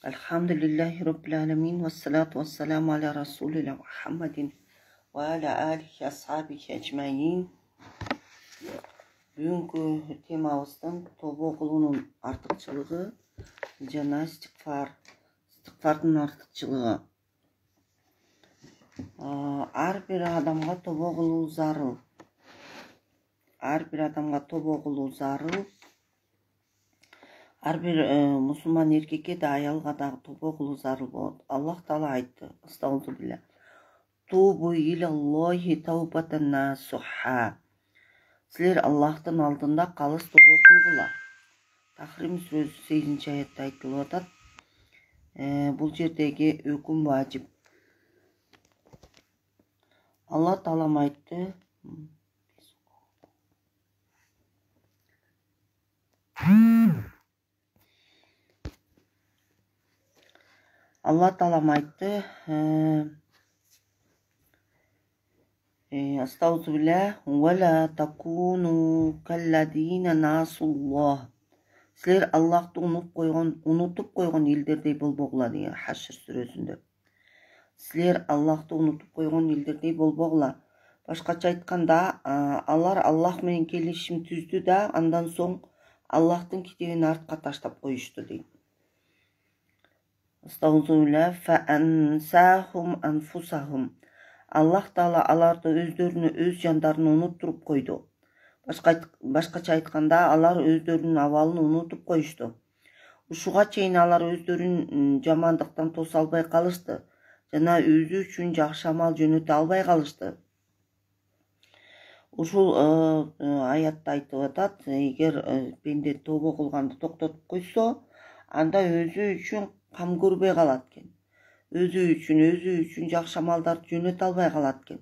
Elhamdülillahi Rabbil alemin ve salatu ve selamu ala Resulina Muhammedin ve ala alihi ashabihi ecmaîn. Bugünkü temamızdan tövbe kılının artıkçılığı jana istigfardın artıkçılığı. Her bir adamga tövbe kılуу zarıl. Her bir adamga tövbe kılуу zarıl. Her bir Müslüman erkekке de ayalga da tövbe kılуу zarıl bolot. Allah Taala aytты. Estağfurullah. Tubu ilallahi tawbatan nasuha. Sizler Allah'tan aldığında kalış tövbe kılgılar. Tahrim suresi 8. ayette aytılып атат. Бұл жердегі өкім вачип. Allah Taala aytты. Allah Taala aytты. Estağfirullah ve la takunu kallazina nasullah. Sizler Allah'ты unutup koygan elдердей болбогула деген Haşr сүрөсүндө. Sizler Allah'ты unutup koygan elдердей болбогула. Başkaça ayтканда, алар Аллах менен келишим түздү да, андан соң Аллахтын китебин артка таштап коюшту дейт. Estağfirullah fa ansahum anfusahum. Allah Taala аларды өздөрүнү өз жандарын унуттуруп койду. Башкача айтканда, алар өздөрүнүн абалын унутуп коюшту. Ушуга чейин алар өздөрүн жамандыктан тоса албай калышты жана өзү үчүн жакшы амал жөнөтө албай калышты. Ушул аятта айтып атат, эгер пенде тобо кылганды токтотуп койсо, анда өзү үчүн кам көрбөй калат экен. Өзү үчүн жакшы амалдарды жөнөтө албай калат экен.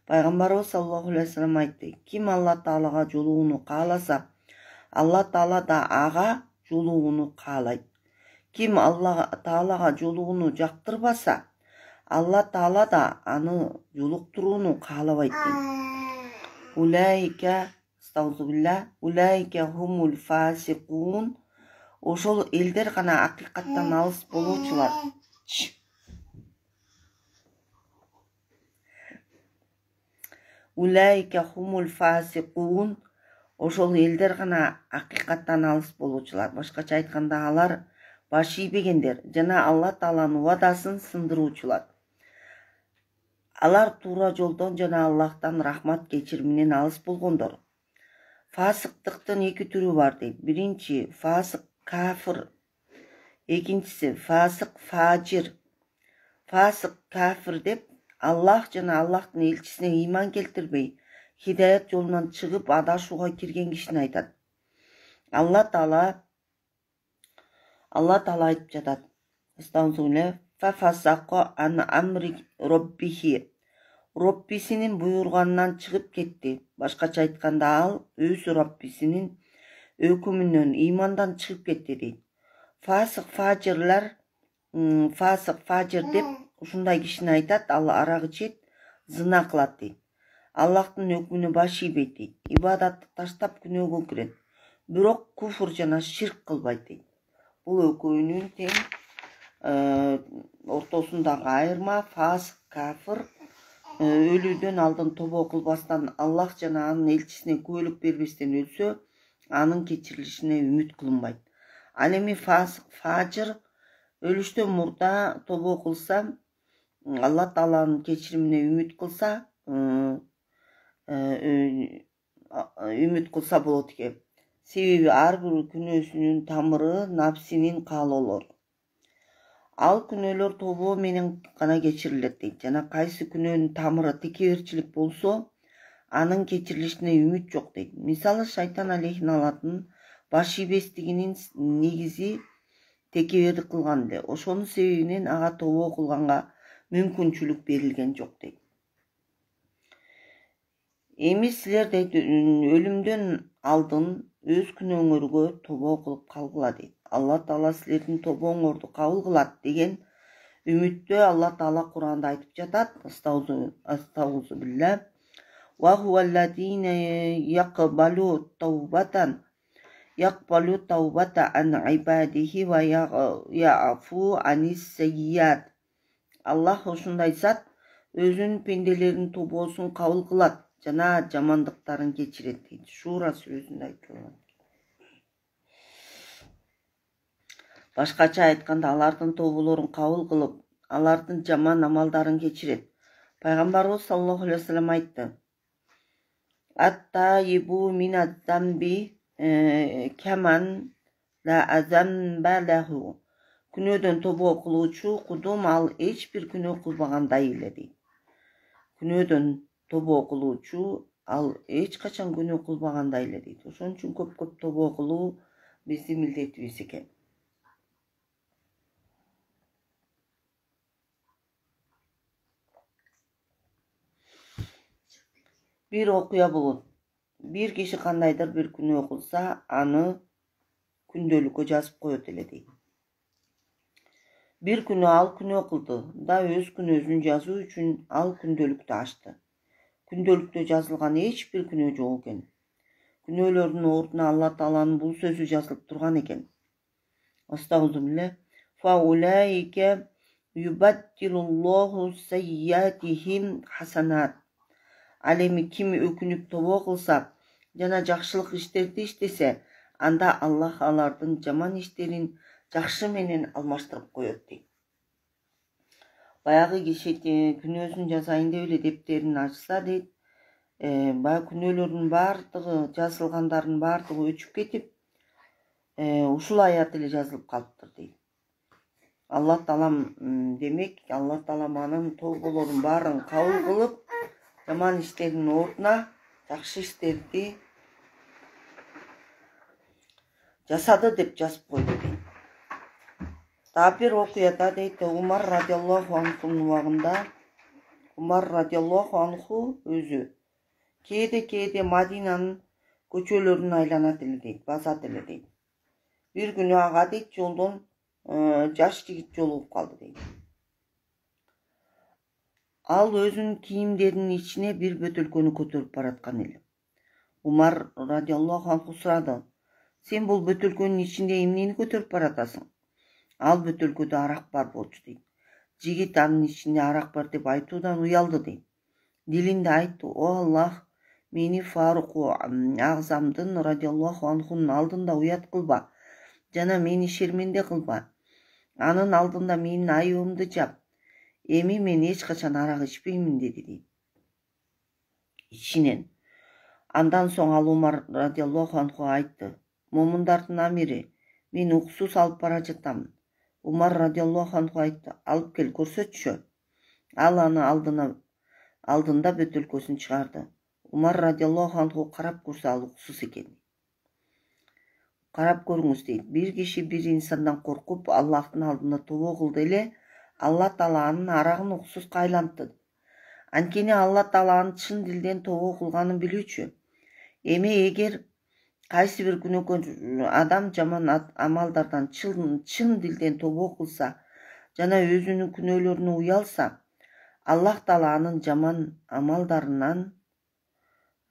Пайгамбарыбыз саллаллаху алейхи вассалам айтты: ким Алла Таалага жолугууну кааласа, Алла Таала да ага жолугууну каалайт. Ким Алла Таалага жолугууну жактырбаса, Алла Таала да аны жолуктурууну каалабайт дейт. Улайка хумул фасикун. Ошол элдер гана акыйкаттан алыс болуучулар. Улайка хумул фасикун. Ошол элдер гана акыйкаттан алыс болуучулар. Башкача айтканда, алар баш ийбегендер жана Алла Тааланын вадасын сындыруучулар. Алар туура жолдон жана Аллахтан рахмат кечириминен алыс болгондор. Фасыктыктын эки түрү бар дейт. Биринчи фасык кафир, экинчиси фасык фажир. Фасык кафир деп Аллах жана Аллахтын элчисине ыйман келтирбей, хидаят жолунан чыгып адашууга кирген кишини айтат. Алла Таала айтып жатат. Estağfirullah. Фафасако ан амри роббихи. Роббисинин буйруганынан чыгып кетти. Башкача айтканда, ал өз Роббисинин өкүмүнөн, ыймандан чыгып кетти дейт. Фасык фажир деп ушундай кишини айтат. Ал арак ичет, зына кылат дейт. Аллахтын өкүмүнө баш ийбейт дейт. Ибадатты таштап күнөөгө кирет. Бирок куфр жана ширк кылбайт дейт. Бул экөөнүн тең ортосундагы айырма фасык кафир өлүүдөн алдын тобо кылбастан, Аллах жана анын элчисине күбөлүк бербестен өлсө, анын кечирилишине үмүт кылынбайт. Ал эми фасык фажир өлүштөн мурда тобо кылса, Алла Тааланын кечиримине үмүт кылса болот экен. Себеби ар бир күнөөсүнүн тамыры напсинин каалоолору. Ал күнөөлөр тобо менен гана кечирилет дейт. Жана кайсы күнөөнүн тамыры текеберчилик болсо, анын кечирилишине үмүт жок дейт. Мисалы, шайтан алейхиналатын баш ийбестигинин негизи текебердик кылган эле. Ошонун себебинен ага тобо кылганга мүмкүнчүлүк берилген жок дейт. Эми силер дейт, өлүмдөн алдын өз күнөөңөргө тобо кылып калгыла дейт. Алла Таала силердин тобоңорду кабыл кылат деген үмүттө Алла Таала Кур'анда айтып жатат. Estağfirullah. Wa huvalladine yaqbalu tawbatan. يقبل توبة عن عباده ويعفو عن السيئات. Аллах ушундай зат өзүнүн пенделеринин тобосун кабыл кылат жана жамандыктарын кечирет дейт. Шура сүрөсүндө айтылган. Башкача айтканда алардын тоболорун кабыл кылып, алардын жаман амалдарын кечирет. Пайгамбарыбыз саллаллаху алейхи вассалам айтты: Ат-таибу миназ-замби каман ла азамба лаху. Күнөөдөн тобо кылуучу кудум ал эч бир күнөө кылбагандай эле дейт. Күнөөдөн тобо кылуучу ал эч качан күнөө кылбагандай эле дейт. Ошон үчүн көп тобо кылуу биздин милдетибиз экен. Bir окуя болот. Bir киши кандайдыр бир күнөө кылса, аны күндөлүккө жазып коет эле дейт. Bir күнү ал күнөө кылды да өз күнөөсүн жазуу үчүн ал күндөлүктү ачты. Күндөлүктө жазылган эч бир күнөө жок экен. Күнөөлөрдүн ордуна Алла Тааланын бул сөзү жазылып турган экен. Астагфирулла. Фа улайка юбаттилуллаху сайятихим хасанат. Ал эми ким өкүнүп тобо кылса жана жакшылык иштерди иштесе, анда Аллах алардын жаман иштерин жакшы менен алмаштырып коет дейт. Баягы киши күнөөсүн жазайын деп эле дептерин ачса дейт, баягы күнөөлөрдүн баардыгы, жазылгандардын баардыгы өчүп кетип, ушул аят эле жазылып калыптыр дейт. Алла Таалам демек, Алла Таалам анын тоболорун баарын кабыл кылып, жаман иштердин ордуна жакшы иштерди жасады деп жазып койду дейт. Daha bir okuyada deydi Umar radıyallahu anhu'nun убагында Umar radıyallahu anhu өзү кээде Мадинанын көчөлөрүн айланат эле дейт, басат эле дейт. Bir күнү ага дейт жолдон жаш жигит жолугуп калды дейт. Ал өзүнүн кийимдеринин ичине бир бөтөлкөнү көтөрүп бараткан эле. Умар радıyallahu anhu сурады: "Сен бул бөтөлкөнүн ичинде эмнени көтөрүп баратасың?" Ал бөтөлкөдө арак бар болчу дейт. Жигит анын ичинде арак бар деп айтуудан уялды дейт. Дилинде айтты: "О Аллах, мени Фаруку Агзамдын радıyallahu анхунун алдында уят кылба, жана мени шерменде кылба. Анын алдында менин айыбымды жап. Эми мен эч качан арак ичпеймин" деди дейт. Ичинен. Андан соң ал Умар радıyallahu анху айтты: "Момундардын амири, мен уксус алып бара жатам." Умар радıyallahu анху айтты: "Алып кел, көрсөтчү." Ал аны алдында бөтөлкөсүн чыгарды. Умар радıyallahu анху карап көрсө ал уксус экен. Карап көрүңүз дейт. Bir киши bir инсандан коркуп, Аллахтын алдында тобо кылды эле, Алла Таала анын арагын уксуска айлантты. Анткени Алла Тааланын чын дилден тобо кылганын билүүчү. Эми эгер кайсы бир күнөөкөр адам жаман амалдардан чын дилден тобо кылса жана өзүнүн күнөөлөрүнө уялса, Аллах Таала анын жаман амалдарынан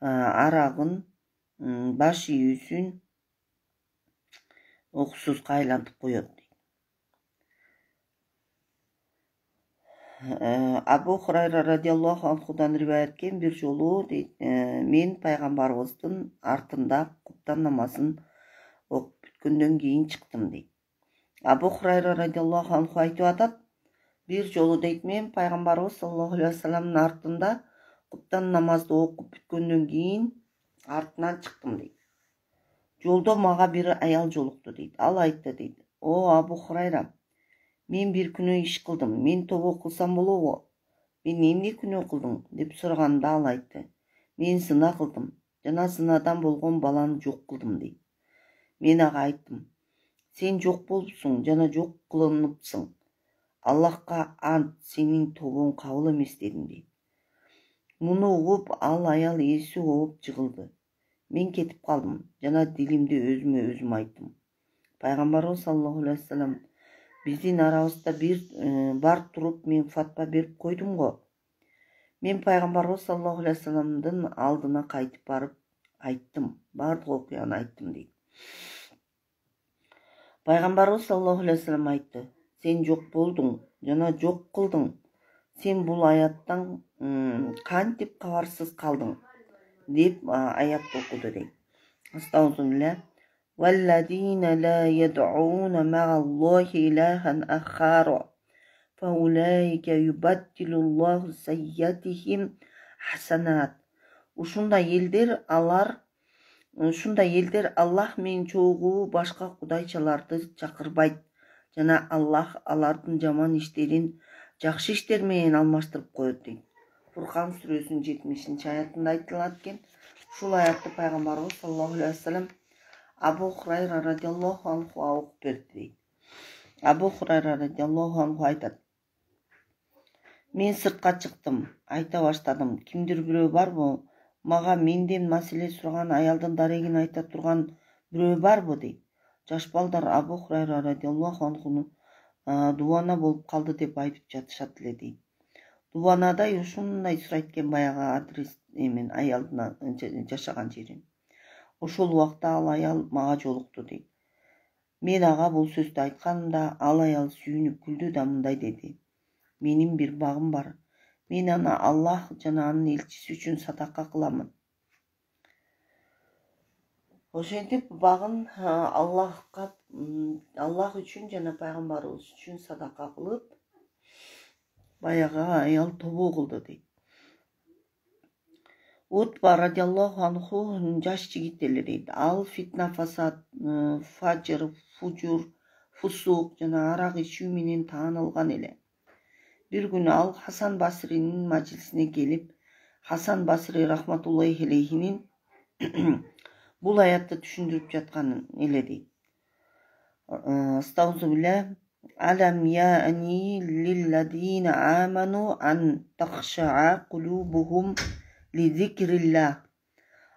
арагын, баш ийүүсүн уксуска айлантып коет. Абу Хурайра радıyallahu анхудан риваяткен бир жолу дейт, мен пайгамбарыбыздын артында куптан намазын окуп бүткөндөн кийин чыктым дейт. Абу Хурайра радıyallahu анху айтып атат, бир жолу дейт, мен пайгамбарыбыз саллаллаху алейхи вассаламдын артында куптан намазды окуп бүткөндөн кийин артынан чыктым дейт. Жолдо мага бир аял жолукту дейт. Ал айтты дейт: "О Абу Хурайра, мен бир күнөө иш кылдым. Мен тобо кылсам болобу?" "Мен эмне күнөө кылдың?" деп сураганда ал айтты: "Мен зына кылдым жана зынадан болгон баланы жок кылдым" дейт. Мен ага айттым: "Сен жок болупсуң жана жок кылыныпсың. Аллахка ант, сенин тобоң кабыл эмес" дедим дейт. Муну угуп ал аял эси ооп жыгылды. Мен кетип калдым жана дилимди өзүмө өзүм айттым: Пайгамбарыбыз саллаллаху алейхи вассалам биздин арабызда бир бар туруп мен фатва берип койдум го. Мен пайгамбарыбыз саллаллаху алейхи вассаламдын алдына кайтып барып айттым, бардык окуяны айттым дейт. Пайгамбарыбыз саллаллаху алейхи вассалам айтты: "Сен жок болдуң жана жок кылдың. Сен бул аяттан кантип кабарсыз калдың?" деп аят окуду дейт. Астагфирулла. "Валладина ла яд'уна мa'аллахи илахан ахар. Фаулайка юбаддилуллаху сайятихим хасанат." Ушундай елдер Аллах менен чогуу башка кудайчаларды чакырбайт жана Аллах алардын жаман иштерин жакшы иштер менен алмаштырып коет дейт. Фуркан сүрөсүнүн 70-аятында айтылат экен. Ушул аятты пайгамбарыбыз саллаллаху алейхи вассалам Абу Хурайра радиаллаху анху окуп берди дейт. Абу Хурайра радиаллаху анху айтат: "Мен сыртка чыктым, айта баштадым: кимдир бирөө барбы? Мага менден маселе сураган аялдын дарегин айта турган бирөө барбы?" дейт. Жаш балдар Абу Хурайра радиаллаху анхуну дубана болуп калды деп айтып жатышат эле дейт. Дубанадай ушундай сурайт экен баягы адрес аялдын жашаган жерин. Ошол убакта ал аял мага жолукту дейт. Мен ага бул сөздү айтканымда ал аял сүйүнүп күлдү да мындай деди: "Менин бир багым бар. Мен аны Аллах жана анын элчиси үчүн садака кыламын." Ошентип багын Аллах үчүн жана пайгамбарыбыз үчүн садака кылып, баягы аял тобо кылды дейт. Утба радиаллаху анху жаш жигит эле дейт. Ал фитна, фасад, фажр, фужур, фусук жана арак ичүү менен таанылган эле. Бир күнү ал Хасан Басринин мажлисине келип, Хасан Басри рахматуллахи алейхинин бул аятты түшүндүрүп жатканын эле дейт. Астагфирулла. "Алам я'ни лилладина аману ан тахша'a кулубухум ли зикриллах."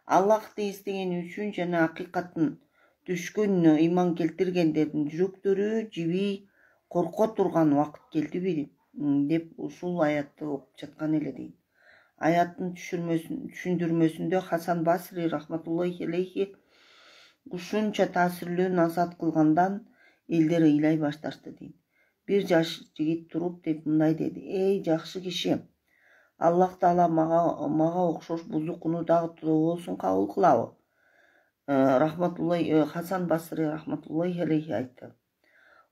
Аллахты эстеген үчүн жана акыйкаттын түшкөнүнө ыйман келтиргендердин жүрөктөрү жибий корко турган убакыт келдиби деп ушул аятты окуп жаткан эле дейт. Аяттын түшүндүрмөсүндө Хасан Басри рахматуллахи алейхи ушунча таасирлүү насаат кылгандан элдер ыйлай башташты дейт. Бир жаш жигит туруп деп мындай деди: "Эй жакшы киши, Аллах Таала мага окшош бузукуну дагы тобосун кабыл кылабы?" Хасан Басри рахматуллахи алейхи айтты: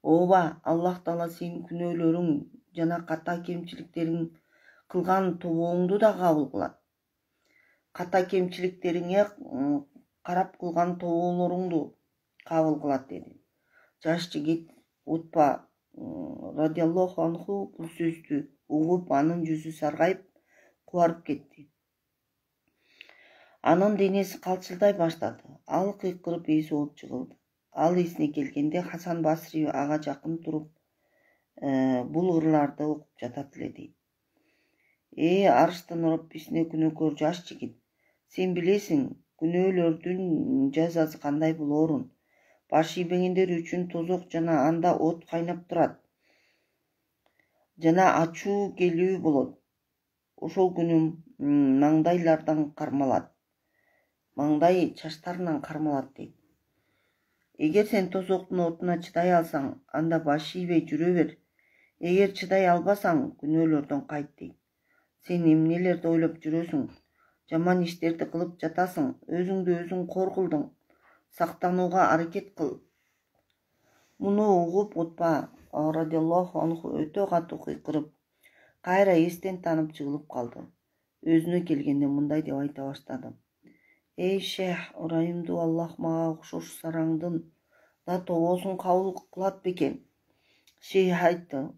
"Ооба, Аллах Таала сенин күнөөлөрүң жана ката кемчиликтериң кылган тобооңду да кабыл кылат. Ката кемчиликтериңе карап кылган тоболоруңду кабыл кылат" деди. Жаш жигит Утба радиаллаху анху бул сөздү угуп, анын жүзү саргайып, кубарып кетти. Анын денеси калчылдай баштады. Ал кыйкырып эси болуп жыгылды. Ал эсине келгенде Хасан Басри ага жакын туруп бул ырларды окуп жатат эле дейт. Арыштын Роббисине күнөөкөр жаш жигит, сен билесиң, күнөөлөрдүн жазасы кандай болоорун. Баш ийбегендер үчүн тозок жана анда от кайнап турат жана ачуу келүү болот. Ошол күнү маңдайлардан кармалат. Маңдай чачтарынан кармалат дейт. Эгер сен тозоктун отуна чыдай алсаң, анда баш ийбей жүрө бер. Эгер чыдай албасаң, күнөөлөрдөн кайт дейт. Сен эмнелерди ойлоп жүрөсүң? Жаман иштерди кылып жатасың, өзүңдү өзүң кор кылдың. Сактанууга аракет кыл. Муну угуп Утба радиаллаху анху өтө катуу кыйкырып, кайра эстен танып жыгылып калды. Өзүнө келгенде мындай деп айта баштады: "Эй шейх, ырайымдуу Аллах мага окшош сараңдын да тобосун кабыл кылат бекен?" Шейх айтты: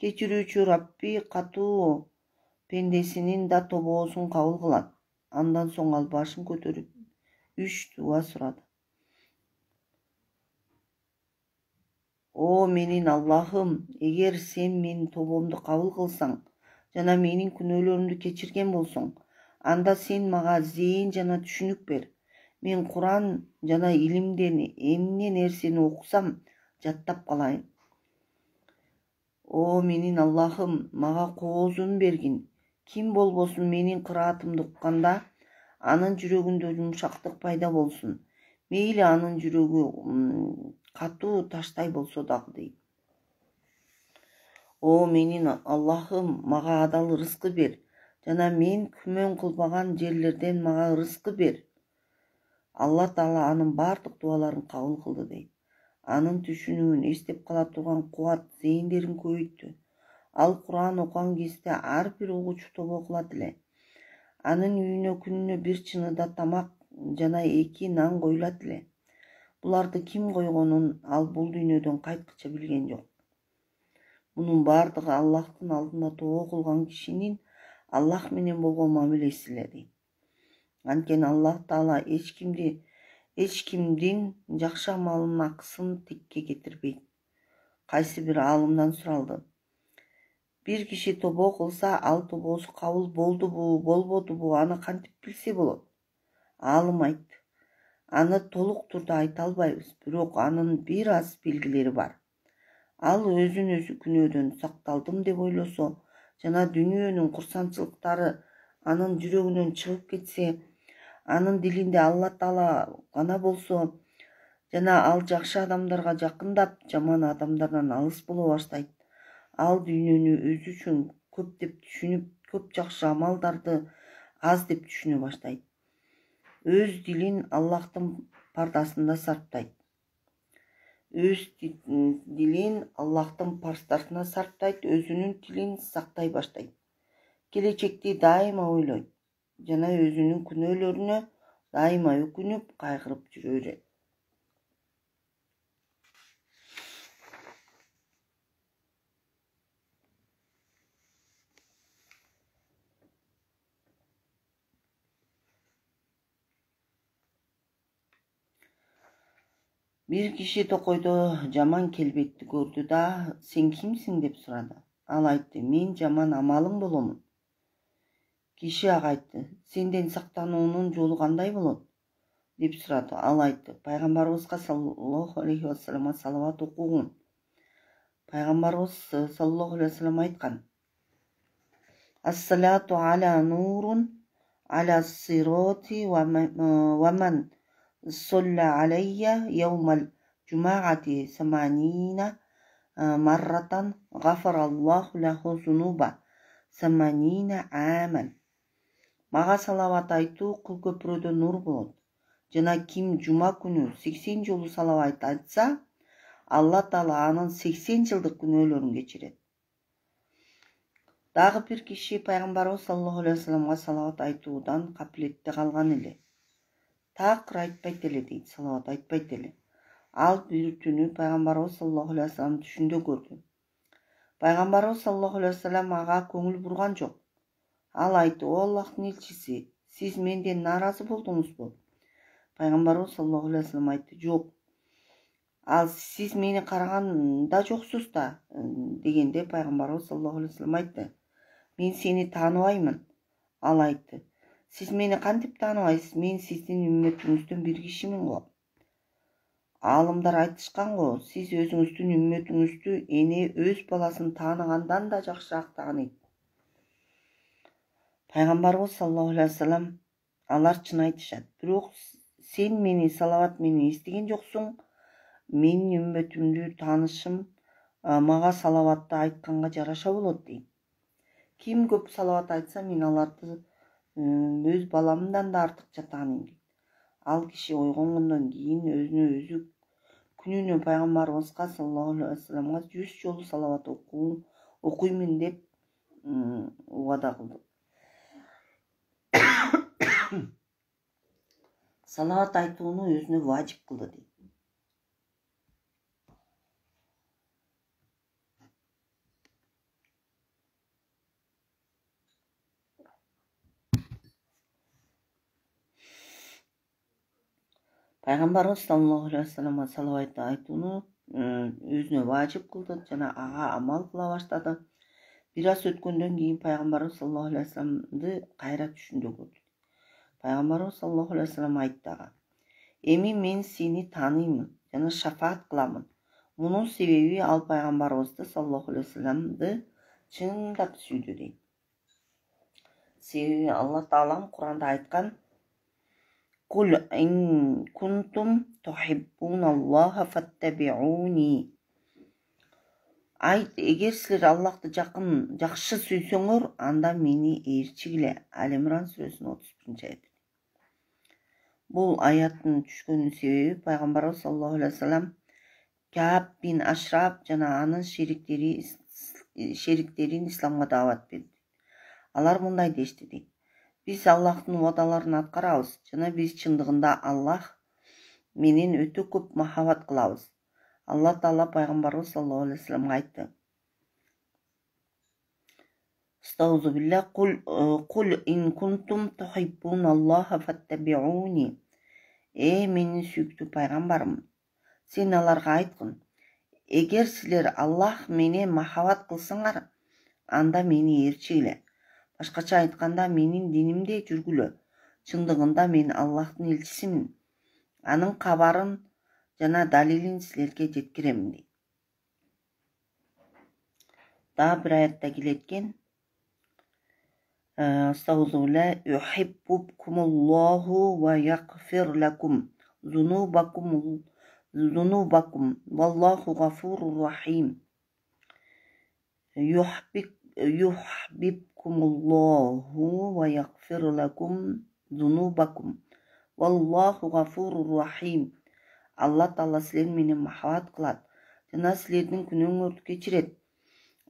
"Кечирүүчү Рабби катуу пендесинин да тобосун кабыл кылат." Андан соң ал башын көтөрүп 3 дуа сурады. "О менин Аллахым, эгер сен менин тобомду кабыл кылсаң жана менин күнөөлөрүмдү кечирген болсоң, анда сен мага зээн жана түшүнүк бер. Мен Куран жана илимден эмне нерсени окусам, жаттап калайын. О менин Аллахым, мага коозун бергин. Ким болбосун менин кыраатымды укканда анын жүрөгүндө жумшактык пайда болсун. Мейли анын жүрөгү катуу таштай болсо дагы дейт. О менин Аллахым, мага адал рызкы бер жана мен күмөн кылбаган жерлерден мага рызкы бер. Алла Таала анын бардык дуаларын кабыл кылды дейт. Анын түшүнүүн эстеп кала турган кубат зээндерин көбөйттү. Ал Куран окуган кезде ар бир угуучу тобо кылат эле. Анын үйүнө күнүнө бир чыныда тамак жана 2 нан коюлат эле. Буларды ким койгонун ал бул дүйнөдөн кайткыча билген жок. Мунун бардыгы Аллахтын алдында тобо кылган кишинин Аллах менен болгон мамилеси эле дейт. Анткени Аллах Таала эч кимдин жакшы амалынын акысын тикке кетирбейт. Кайсы бир аалымдан суралды. Bir kişi тобо кылса, ал тобосу кабыл болдубу, болбодубу, аны кантип билсе болот? Аалым айтты. Аны толук турда айта албайбыз, бирок анын бир аз белгилери бар. Ал өзүн өзү күнөөдөн сакталдым деп ойлосо, жана дүйнөнүн курсанчылыктары анын жүрөгүнөн чыгып кетсе, анын дилинде Алла Таала гана болсо, жана ал жакшы адамдарга жакындап, жаман адамдардан алыс боло баштайт. Ал дүйнөнү өзү үчүн көп деп түшүнүп, көп жакшы амалдарды аз деп түшүнө баштайт. Өз дилин Аллахтын пардасында сарптайт. Өзүнүн тилин сактай баштайт. Келечекти дайыма ойлойт жана өзүнүн күнөөлөрүнө дайыма өкүнүп, кайгырып жүрөт. Bir kişi tokойдо жаман келбетти көрдү да, сен кимсиң деп сурады. Ал айтты, мен жаман амалың боломун. Киши ага айтты, сенден сактануунун жолу кандай болот? Деп сурады. Ал айтты, пайгамбарыбызга саллаллаху алейхи вассаламга салават окугун. Пайгамбарыбыз саллаллаху алейхи вассалам айткан. Ас-салату аля нурун аля сироти ва ман солла алейя яумал джумаати саманина марратан гафараллаху лаху зунуба саманина аман. Мага салават айтуу кыл көпүрөдө нур болот. Жана ким жума күнү 80 жолу салават айтса, Алла Таала анын 80 жылдык күнөөлөрүн кечирет. Дагы бир киши пайгамбарыбыз саллаллаху алейхи вассаламга салават айтуудан капилетте калган эле. Такыр айтпайт эле дейт, салават айтпайт эле. Ал бир түнү пайгамбарыбыз саллаллаху алейхи вассалам түшүндө көрдү. Пайгамбарыбыз саллаллаху алейхи вассалам ага көңүл бурган жок. Ал айтты, о Аллахтын элчиси, сиз менден нааразы болдуңузбу? Пайгамбарыбыз саллаллаху алейхи вассалам айтты, жок. Ал сиз мени караганда жоксуз да, дегенде пайгамбарыбыз саллаллаху алейхи вассалам айтты, мен сени тааныбаймын. Ал айтты, сиз мени кантип тааныбайсыз? Мен сиздин үммөтүңүздөн бир кишимин го. Аалымдар айтышкан го, сиз өзүңүздүн үммөтүңүздү эне өз баласын тааныгандан да жакшыраак тааныйт. Пайгамбарыбыз саллаллаху алейхи вассалам, алар чын айтышат. Бирок сен мени салават менен эстеген жоксуң. Менин үммөтүмдү таанышым мага салаватты айтканга жараша болот дейт. Ким көп салават айтса, мен аларды өз баламдан да артыкча тааныйм дейт. Ал киши ойгонгондон кийин өзүнө өзү күнүнө пайгамбарыбызга саллаллаху алейхи вассаламга 100 жолу салават окуймун деп убада кылды. Салават айтууну өзүнө важип кылды дейт. Пайгамбарыбыз саллаллаху алейхи вассаламга салават айтууну өзүнө важип кылды жана ага амал кыла баштады. Бир аз өткөндөн кийин пайгамбарыбыз саллаллаху алейхи вассаламды кайра түшүндө көрдү. Пайгамбарыбыз саллаллаху алейхи вассалам айтты ага, эми мен сени тааныймын жана шафаат кыламын. Мунун себеби ал пайгамбарыбызды саллаллаху алейхи вассаламды чындап сүйдү дейт. Себеби Алла Таалам Куранда айткан, Kul in kuntum tuhibbunallaha fattabi'uni. Ayt, эгер силер Аллахты жакшы сүйсөңөр, анда мени ээрчигиле. Ал-Имран сүрөсүнүн 31-аят. Бул аяттын түшкөнүнүн себеби пайгамбарыбыз саллаллаху алейхи вассалам Кааб бин Ашраф жана анын шериктерин исламга даават берди. Алар мындай дешти дейт: биз Аллахтын уадаларын аткарабыз жана биз чындыгында Аллах менен өтө көп махабат кылабыз. Алла Таала пайгамбарыбыз саллаллаху алейхи вассаламга айтты: Астаузубилля кул ин кунтум тухиббуналлаха фаттабиуни. Менин сүйүктүү пайгамбарым, сен аларга айткын: эгер силер Аллах менен махабат кылсаңар, анда мени ээрчигиле. Башкача айтканда, менин динимде жүргүлө. Чындыгында мен Аллахтын элчисимин. Анын кабарын жана далилин силерге жеткирем дейт. Дагы бир аятта келеткен: Астагфирулла юхиббукумуллаху ва яғфир лакум зунубакум валлаху гафурур рахим. Юхиббукумуллаху ва яғфир лакум зунубакум валлаху гафурур рахим. Алла Таала силер менен махабат кылат жана силердин күнөөңөрдү кечирет.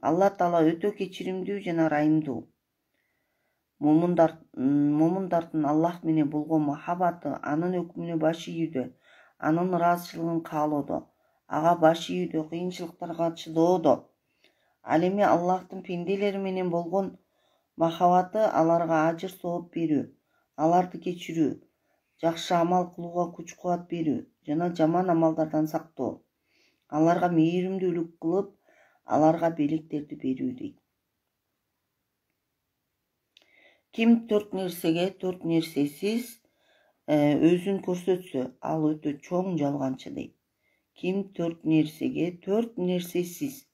Алла Таала өтө кечиримдүү жана райымдуу. Момундардын Аллах менен болгон махабаты анын өкүмүнө баш ийүүдө, анын ыраазычылыгын каалоодо, ага баш ийүүдө, кыйынчылыктарга чыдоодо. Ал эми Аллахтын пенделери менен болгон махабаты аларга ажыр сооп берүү, аларды кечирүү, жакшы амал кылууга күч-кубат берүү жана жаман амалдардан сактоо. Аларга мээримдүүлүк кылып, аларга белектерди берүү дейт. Ким төрт нерсесиз өзүн көрсөтсө, ал өтө чоң жалганчы дейт. Ким төрт нерсесиз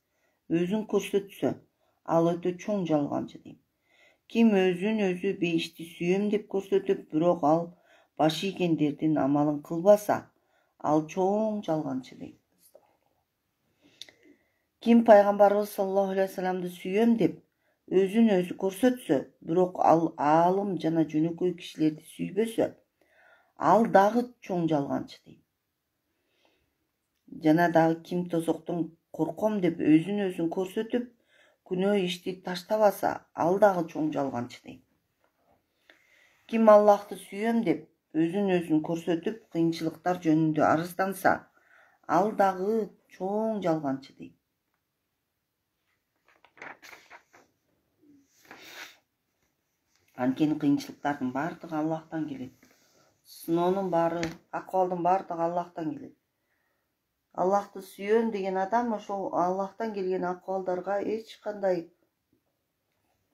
өзүн көрсөтсө, ал өтө чоң жалганчы дейт. Ким өзүн өзү бейишти сүйөм деп көрсөтүп, бирок ал баш ийгендердин амалын кылбаса, ал чоң жалганчы дейт. Ким пайгамбарыбыз саллаллаху алейхи вассаламды сүйөм деп өзүн өзү көрсөтсө, бирок ал аалым жана жөнөкөй кишилерди сүйбөсө, ал дагы чоң жалганчы дейт. Жана дагы ким тозоктон корком деп өзүн өзү көрсөтүп, күнөө ишти таштабаса, ал дагы чоң жалганчы дейт. Ким Аллахты сүйөм деп өзүн өзү көрсөтүп, кыйынчылыктар жөнүндө арызданса, ал дагы чоң жалганчы дейт. Анткени кыйынчылыктардын баардыгы Аллахтан келет. Сыноонун баары, акыбалдын баардыгы Аллахтан келет. Аллахты сүйөм деген адам ошол Аллахтан келген акыбалдарга эч кандай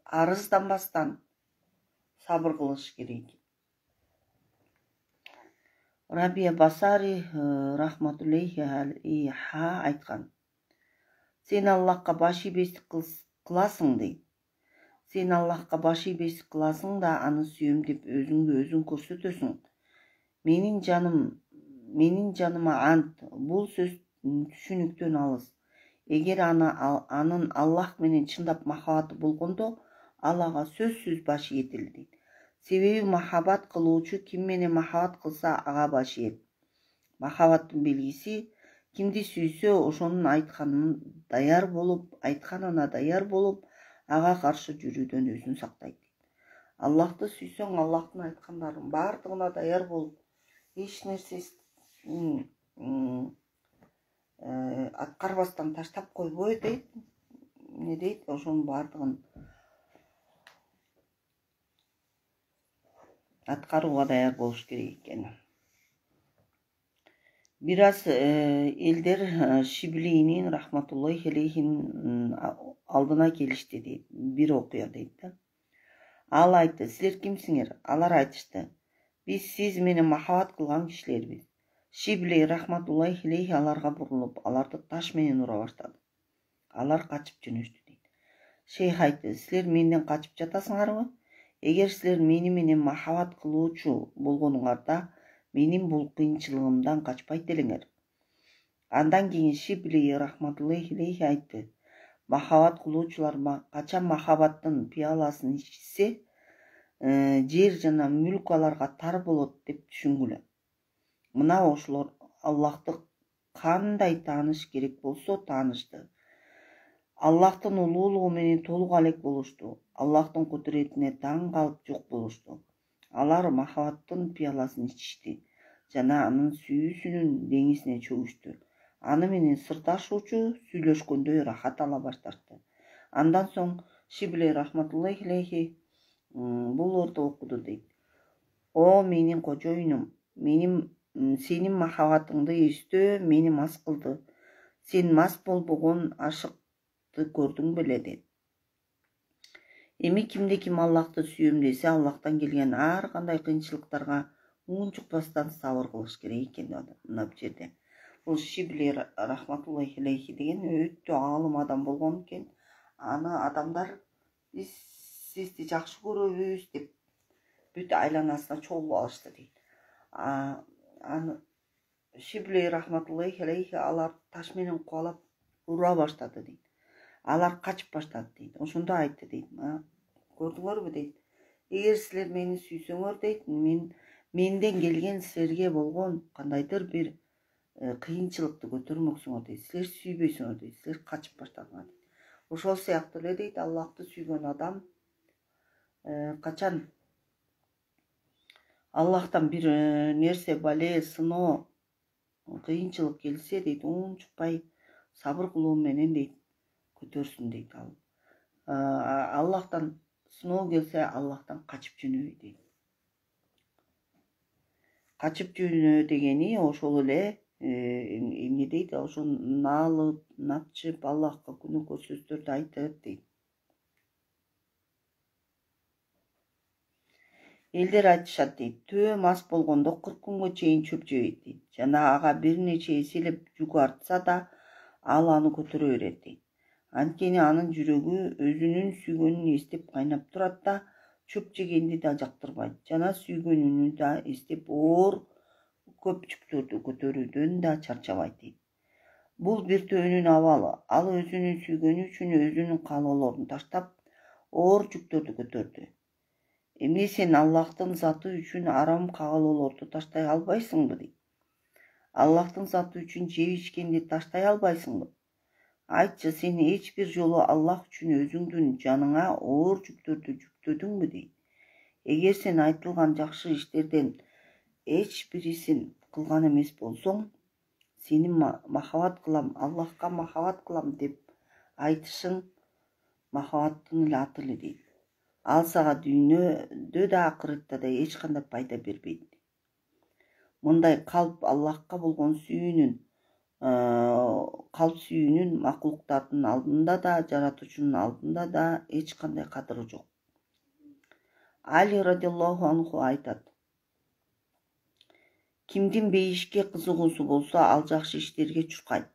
арызданбастан сабыр кылыш керек. Рабия Басари рахматуллахи алейха айткан: сен Аллахка баш ийбестик кыласың дейт. Сен Аллахка баш ийбестик кыласың да аны сүйөм деп өзүңдү өзүң көрсөтөсүң. Менин жаныма ант, бул сөз түшүнүктөн алыс. Эгер анын Аллах менен чындап махабаты болгондо, ал ага сөзсүз баш ийет эле дейт. Себеби махабат кылуучу ким менен махабат кылса, ага баш ийет. Махабаттын белгиси кимди сүйсө, ошонун айтканына даяр болуп, ага каршы жүрүүдөн өзүн сактайт. Аллахты сүйсөң, Аллахтын айткандарынын баардыгына даяр болуп, эч нерсесин аткарбастан таштап койбой дейт. Не дейт? Ошонун баардыгын аткарууга даяр болуш керек экен. Бир аз элдер Шиблийнин рахматуллахи алейхинин алдына келишти дейт. Бир окуя дейт да. Ал айтты: силер кимсиңер? Алар айтышты: биз сиз менен махабат кылган кишилербиз. Шибли рахматуллахи алейхи аларга бурулуп, аларды таш менен ура баштады. Алар качып жөнөштү дейт. Шейх айтты: силер менден качып жатасыңарбы? Эгер силер мени менен махабат кылуучу болгонуңарда, Менин бул кыйынчылыгымдан качпайт элеңер. Андан кийин Шибли рахматуллахи алейхи айтты: махабат кылуучулар качан махабаттын пияласын ичсе, жер жана мүлк аларга тар болот деп түшүнгүлө. Мына ошолор Аллахты кандай тааныш керек болсо таанышты. Аллахтын улуулугу менен толук алек болушту. Аллахтын кудуретине таң калып жок болушту. Алар махабаттын пияласын ичишти жана анын сүйүүсүнүн деңизине чөгүштү. Аны менен сырдашуучу сүйлөшкөндөй рахат ала башташты. Андан соң Шибли рахматуллахи алейхи бул ордо окуду дейт: О менин кожоюнум, сенин махабатыңды эстөө мени мас кылды. Сен мас болбогон ашыкты көрдүң беле дейт. Эми кимде ким Аллахты сүйөм десе, Аллахтан келген ар кандай кыйынчылыктарга унчукпастан сабыр кылыш керек экен мына бул жерде. Бул Шибли рахматуллахи алейхи деген өтө аалым адам болгон экен. Аны адамдар биз сизди жакшы көрөбүз деп бүт айланасына чогулуп алышты дейт. Аны Шибли рахматуллахи алейхи алар таш менен кубалап ура баштады дейт. Алар качып баштады дейт. Ошондо айтты дейт: көрдүңөрбү дейт. Эгер силер мени сүйсөңөр дейт, менден келген силерге болгон кандайдыр бир кыйынчылыкты көтөрмөксүңөр дейт. Силер сүйбөйсүңөр дейт. Силер качып баштадыңар дейт. Ошол сыяктуу эле дейт, Аллахты сүйгөн адам качан Аллахтан бир нерсе, бале, сыноо, кыйынчылык келсе дейт, унчукпай сабыр кылуу менен дейт көтөрсүн дейт. Аллахтан сыноо келсе, Аллахтан качып жөнөбөй дейт. Качып жөнөө дегени ошол эле эмне дейт, ошо наалып, напчып, Аллахка күнөөкөр сөздөрдү айтып дейт. Элдер айтышат дейт, төө мас болгондо 40 күнгө чейин чөп жебейт дейт. Жана ага бир нече эселеп жүк артса да, ал аны көтөрө берет дейт. Анткени анын жүрөгү өзүнүн сүйгөнүн эстеп кайнап турат да, чөп жегенди да жактырбайт. Жана сүйгөнүнү да эстеп оор көп жүктөрдү көтөрүүдөн да чарчабайт дейт. Бул бир төөнүн абалы. Ал өзүнүн сүйгөнү үчүн өзүнүн каалоолорун таштап, оор жүктөрдү көтөрдү. Эмне сен Аллахтын заты үчүн арам каалоолорду таштай албайсыңбы дейт. Аллахтын заты үчүн жеп ичкенди таштай албайсыңбы? Айтчы, сен эч бир жолу Аллах үчүн өзүңдүн жаныңа оор жүктөрдү жүктөдүңбү дейт. Эгер сен айтылган жакшы иштерден эч бирисин кылган эмес болсоң, сени махабат кылам, Аллахка махабат кылам деп айтышың махабаттын эле аты эле дейт. Ал сага дүйнөдө да акыретте да эч кандай пайда бербейт. Мындай калп Аллахка болгон калп сүйүүнүн макулуктардын алдында да, жаратуучунун алдында да эч кандай кадыры жок. Али радиаллаху анху айтат: кимдин бейишке кызыгуусу болсо, ал жакшы иштерге чуркайт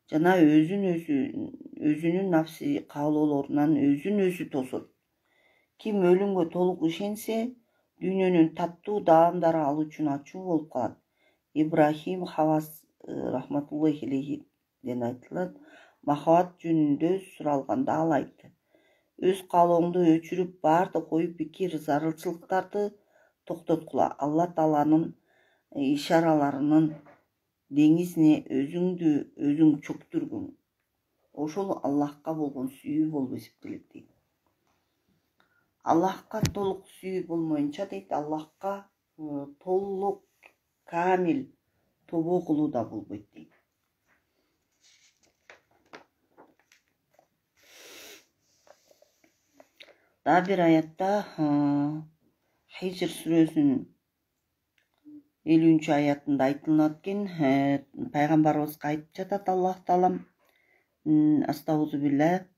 жана өзүнүн нафси каалоолорунан өзүн тосот. Ким өлүмгө толук ишенсе, дүйнөнүн таттуу даамдары ал үчүн ачуу болуп калат. Ибрахим Хавас рахматуллахи алейхиден айтылат: махабат жөнүндө суралганда ал айтты: өз каалооңду өчүрүп, баардык ой пикир, зарылчылыктарды токтоткула. Алла Тааланын ишараларынын деңизине өзүң чөктүргүң. Ошол Аллахка болгон сүйүү болуп эсептелет дейт. Аллахка толук сүйүү болмоюнча дейт, Аллахка толук камил тобо кылуу да болбойт дейт. Дагы бир аятта Хижр сүрөсүнүн 50-аятында айтылат экен, пайгамбарыбызга айтып жатат Аллах Таала: Астагфируллах.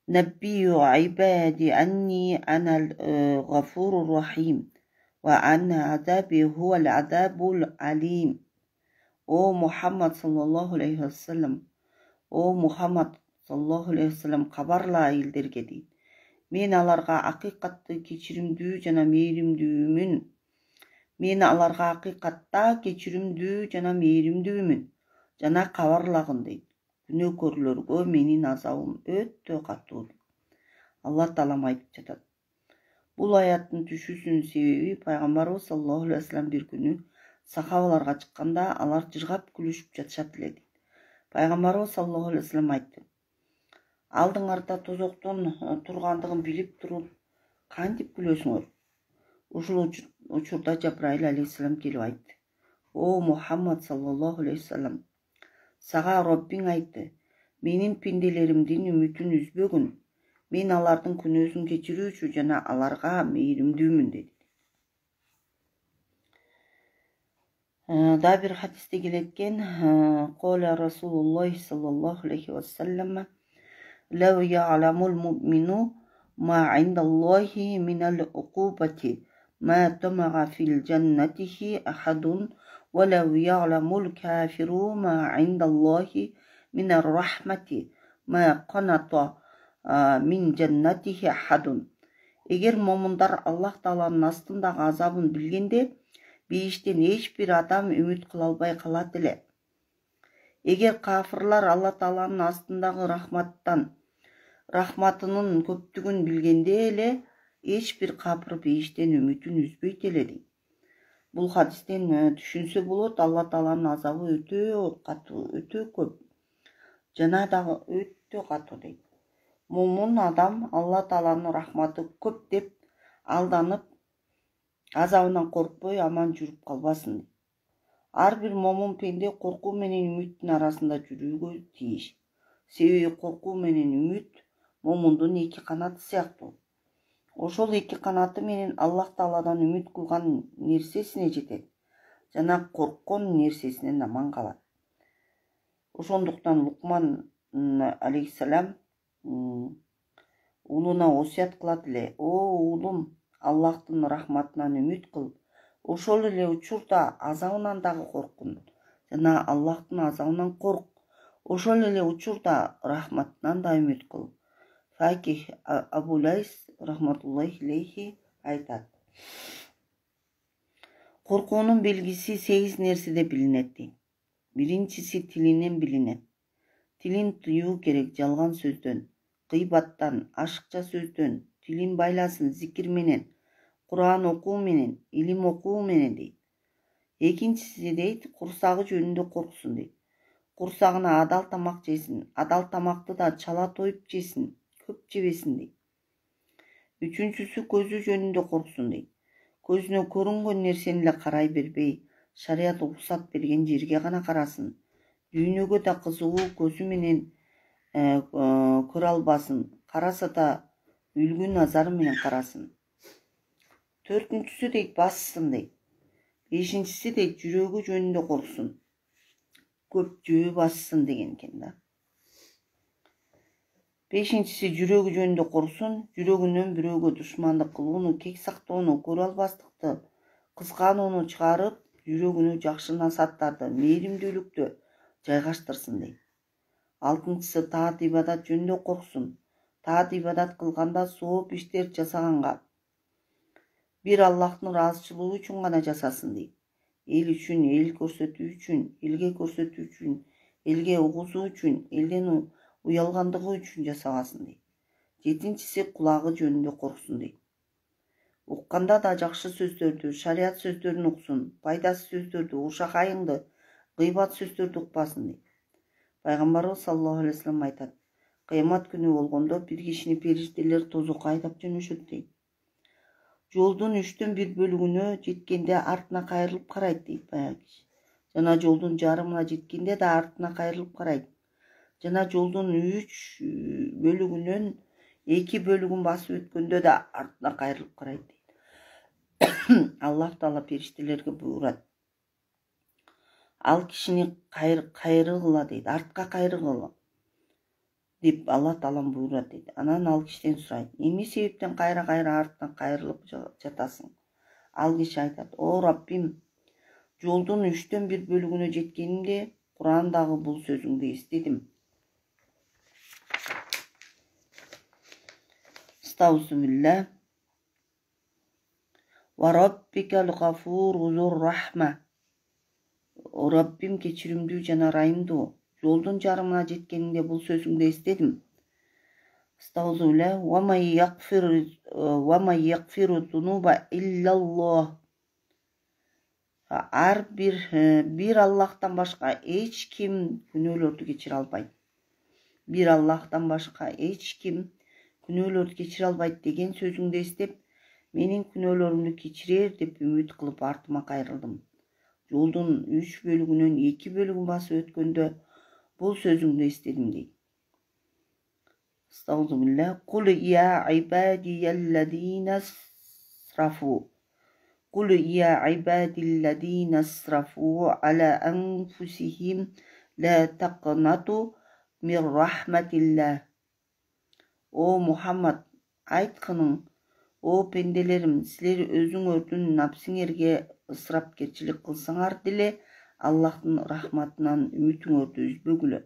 Наббию айбади анни анал гафуру рахим ва анна азаби хуал азабул алим. О Мухаммад саллаллаху алейхи вассалам, кабарла элдерге дейт: мен аларга акыйкатты кечиримдүү жана мээримдүүмүн. Мен аларга акыйкатта кечиримдүү жана мээримдүүмүн жана кабарлагын дейт. Күнөөкөрлөргө менин азабым өтө катуу. Алла Таалам айтып жатат. Бул аяттын түшүүсүнүн себеби пайгамбарыбыз саллаллаху алейхи вассалам бир күнү сахабаларга чыкканда алар жыргап күлүшүп жатышат эле дейт. Пайгамбарыбыз саллаллаху алейхи вассалам айтты. Алдыңарда тозоктон тургандыгын билип туруп кантип күлөсүңөр? Ушул учурда Жабраил алейхиссалам келип айтты. О Мухаммад саллаллаху алейхи вассалам, сага Роббиң айтты. Менин пенделеримдин үмүтүн үзбөгүн. Мен алардын күнөөсүн кечирүүчү жана аларга мээримдүүмүн деди. Да бир хадисте келеткен, Коля Расулуллах саллаллаху алейхи вассалам, лау я'ламул му'мину ма индаллахи минал уқубати, ма тамага фил джаннатихи ахадун, валау я'ламул кафиру ма индаллахи минар рахмати, ма каната мин джаннатихи ахадун. Эгер момундар Аллах Тааланын астындагы азабын билгенде, бейиштен эч бир адам үмүт кыла албай калат эле. Эгер кафырлар Алла Тааланын астындагы рахматынын көптүгүн билгенде эле, эч бир капыр бейиштен үмүтүн үзбөйт эле дейт. Бул хадистен түшүнсө болот, Алла Тааланын азабы өтө катуу, өтө көп жана дагы өтө катуу дейт. Момун адам Алла Тааланын рахматы көп деп алданып, азабынан коркпой аман жүрүп калбасын. Ар бир момун пенде коркуу менен үмүттүн арасында жүрүүгө тийиш. Себеби коркуу менен үмүт момундун эки канаты сыяктуу. Ошол эки канаты менен Аллах Тааладан үмүт кылган нерсесине жетет жана корккон нерсесинен аман калат. Ошондуктан Лукман алейхиссалам уулуна осуят кылат эле. О уулум, Аллахтын рахматынан үмүт кыл. Ошол эле учурда азабынан дагы коркун жана Аллахтын азабынан корк. Ошол эле учурда рахматынан да үмүт кыл. Факих Абу Лайс рахматуллахи алейхи айтат. Коркуунун белгиси 8 нерседе билинет дейт. Биринчиси тилинен билинет. Тилин тыюу керек жалган сөздөн, кыйбаттан, ашыкча сөздөн. Тилин байласын зикир менен, Кур'ан окуу менен, илим окуу менен дейт. Экинчиси дейт, курсагы жөнүндө корксун дейт. Курсагына адал тамак жесин, адал тамакты да чала тоюп жесин, көп жебесин дейт. Үчүнчүсү көзү жөнүндө корксун дейт. Көзүнө көрүнгөн нерсени эле карай бербей, шарият уруксат берген жерге гана карасын. Дүйнөгө да кызыгуу көзү менен көрө албасын. Караса да үлгү назары менен карасын. Төртүнчүсү дейт бассын дейт. Бешинчиси дейт жүрөгү жөнүндө корксун. Көп жөө бассын деген экен да. Бешинчиси жүрөгү жөнүндө корксун. Жүрөгүнөн бирөөгө душмандык кылууну, кек сактоону, көрө албастыкты, кызганууну чыгарып, жүрөгүнө жакшы насааттарды, мээримдүүлүктү жайгаштырсын дейт. Алтынчысы таат ибадат жөнүндө корксун. Таат ибадат кылганда сооп иштер жасаганга бир Аллахтын ыраазычылыгы үчүн гана жасасын дейт. Эл үчүн, эл көрсөтүү үчүн, элге көрсөтүү үчүн, элге угузуу үчүн, элден уялгандыгы үчүн жасабасын дейт. Жетинчиси кулагы жөнүндө корксун дейт. Укканда да жакшы сөздөрдү, шарият сөздөрүн уксун, пайдасыз сөздөрдү, ушак айыңды, гыйбат сөздөрдү укпасын дейт. Пайгамбарыбыз саллаллаху алейхи вассалам айтат. Кыямат күнү болгондо бир кишини периштелер тозокко айдап жөнөшөт дейт. Жолдун 1/3 бөлүгүнө жеткенде артына кайрылып карайт дейт баягы киши. Жана жолдун жарымына жеткенде да артына кайрылып карайт. Жана жолдун 3 бөлүгүнөн 2 бөлүгүн басып өткөндө да артына кайрылып карайт дейт. Аллах Таала периштелерге буйрат. Ал кишини кайрыгыла дейт, артка кайрыгыла деп Алла Таалам буйрат дейт. Анан ал кишиден сурайт. Эмне себептен кайра артына кайрылып жатасың? Ал киши айтат. О Раббим, жолдун 1/3 бөлүгүнө жеткенимде Кур'андагы бул сөзүңдү эстедим. Estağfirullah. Wa rabbikal gafuru zur rahma. Rabbim keçirimdүү жана ырайымдуу. Жолдун жарымына жеткенинде бул сөзүңдү эстедим. Estağfirullah. Ve men yakfiru zunuba illallah. Bir Allah'tan başka hiç kim günahlarını geçire albaydı. Bir Allah'tan başka hiç kim günahlarını geçire albaydı degen sözüngdü estep, menin günahlarımды keçirer деп ümit kılıp artıma kayrıldım. Жолдун 3 bölügүнөн 2 bölügүн basıp ötkөндө бул сөзүңдү эстедим дейт. Estağfirullah. Kul ya ibadiyellezine asrafu. Kul ya ibadillezine asrafu ala enfusihim la taqnatu min rahmetillah. O Muhammed aytkының, o pendelerim, sizler özüңөрдүн напсиңерге ысырапкерчилик кылсаңар деле Аллахтын рахматынан үмүтүңөрдү үзбөгүлө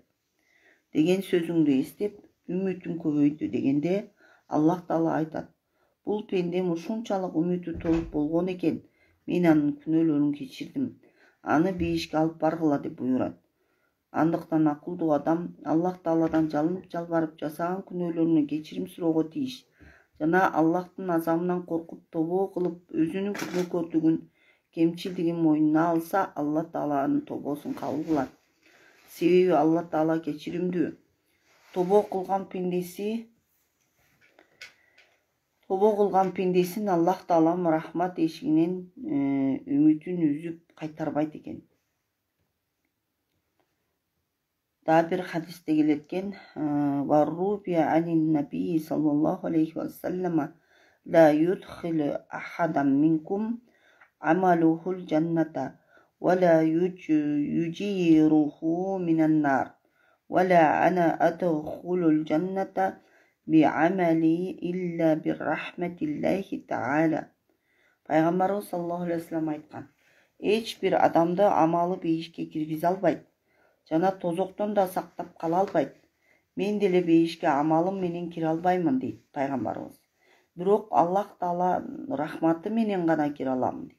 деген сөзүңдү эстеп, үмүтүм көбөйдү дегенде Аллах Таала айтат: бул пендем ушунчалык үмүтү толуп болгон экен, мен анын күнөөлөрүн кечирдим, аны бейишке алып баргыла деп буйрат. Андыктан акылдуу адам Аллах Тааладан жалынып жалбарып жасаган күнөөлөрүнө кечирим суроого тийиш жана Аллахтын азабынан коркуп тобо кылып өзүнүн күнөөкөрдүгүн, кемчилдигин мойнуна алса, Алла Тааланын тобосун кабыл кылат. Себеби Алла Таала кечиримдүү. Тобо кылган пендесин Аллах Таалам рахмат эшигинен үмүтүн үзүп кайтарбайт экен. Daha bir hadiste geletken varrubiya anin nabi sallallahu aleyhi ve sellem la yudkhilu ahadan minkum amaluhul cenneta ve la yujiruhu minen nar ve la ana adkhulul cenneta bi amali illa bir rahmetillahi ta'ala. Peygamberimiz sallallahu aleyhi ve sellem aytkan: hiç bir adamdı amalı beyişke kirgize albayt. Жана тозоктон да сактап кала албайт. Мен деле бейишке амалым менен кире албаймын дейт пайгамбарыбыз. Бирок Аллах Таала рахматы менен гана кире алам дейт.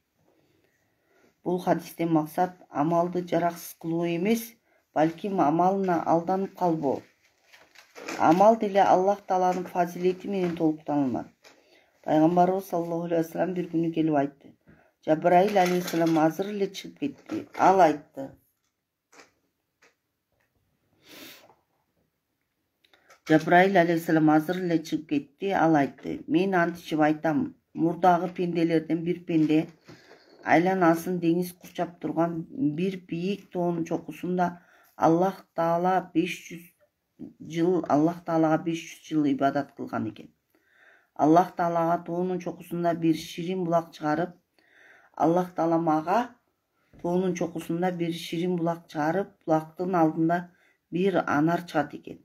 Бул хадистен максат амалды жараксыз кылуу эмес, балким амалына алданып калбоо. Амал деле Аллах Тааланын фазилети менен толуктанулат. Пайгамбарыбыз саллаллаху алейхи ва саллям бир күнү келип айтты. Жабраил алейхиссалам азыр эле чыгып кетти. Ал айтты: Cebrail aleyhisselam hazır ile çıkıp gitti, al aytты. Men antişip aytam, murdagı pendelerden bir pende aylanasın deniz kurçap turgan bir biyik toğunun çokusunda Allah Taala 500 jıl ibadat kılgan eken. Allah Taalaga toğunun çokusunda bir şirin bulak çıkarıp, Allah Taala maga toğunun çokusunda bir şirin bulak çıkarıp, bulaktın aldında bir anar çıkat eken.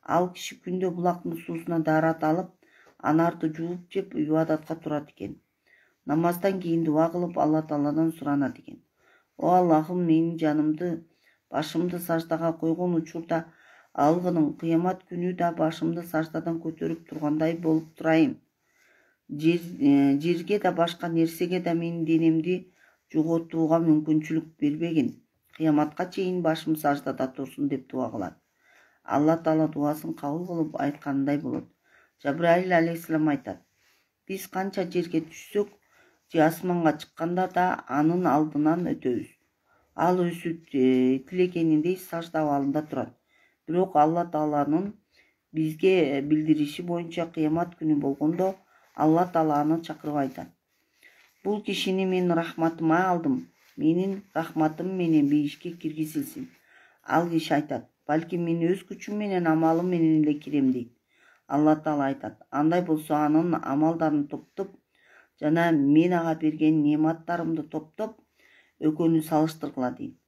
Ал киши күндө булактын суусуна даарат алып, анарды жууп жеп ибадатка турат экен. Намаздан кийин дуа кылып Алла Тааладан суранат экен. О Аллахым, менин жанымды, башымды саждага койгон учурда алгының кыямат күнү да башымды саждадан көтөрүп тургандай болуп турайын. Жерге да башка нерсеге да менин денемди жоготууга мүмкүнчүлүк бербегин. Кыяматка чейин башым саждада турсун деп дуа кылат. Allah Taala duasını kabul kılıp aytkanday bolot. Cebrail aleyhisselam aytat: biz kança жерге түшсөк, же асманга чыкканда да анын алдынан өтөбүз. Ал өзү тилегениндей сажда абалында турат. Бирок Алла Тааланын бизге билдириши боюнча кыямат күнү болгондо Алла Таала аны чакырып айтат: бул кишини мен рахматыма алдым, менин рахматым менен бейишке киргизилсин. Ал киши айтат: балки мен өз күчүм менен амалым менен эле кирем дейт. Алла Таала айтат: андай болсо анын амалдарын топтоп жана мен ага берген нематтарымды топтоп экөөнү салыштыргыла дейт.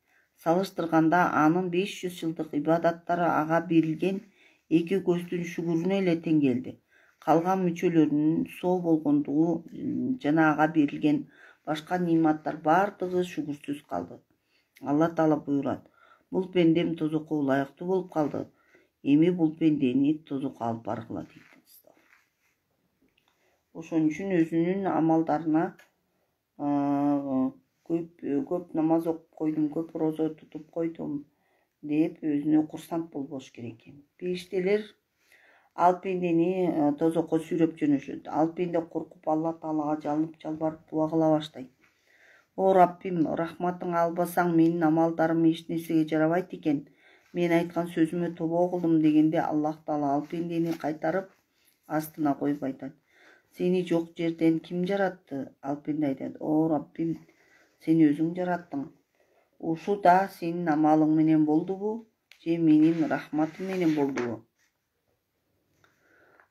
Салыштырганда анын 500 жылдык ибадаттары ага берилген 2 көздүн шүгүрүнө эле тең келди. Калган мүчөлөрүнүн соо болгондугу жана ага берилген башка нематтар бардыгы шүгүрсүз калды. Алла Таала буйрат: бул пендем тозокко ылайыктуу болуп калды. Эми бул пендени тозокко алып баргыла дейт. Ошон үчүн өзүнүн амалдарына көп намаз окуп койдум, көп роза тутуп койдум деп өзүнө курсант болбош керек экен. Периштелер ал пендени тозокко сүйрөп жөнөшөт. Ал пенде коркуп Алла Таалага жалынып жалбарып дуа кыла баштайт. О Раббим, рахматың албасаң менин амалдарым эч нерсеге жарабайт экен. Мен айткан сөзүмө тобо кылдым дегенде Аллах Таала ал пендени кайтарып астына коюп айтат. Сени жок жерден ким жаратты? Ал пенде айтат. О Раббим, сен өзүң жараттың. Ушу да сенин амалың менен болдубу, же менин рахматым менен болдубу?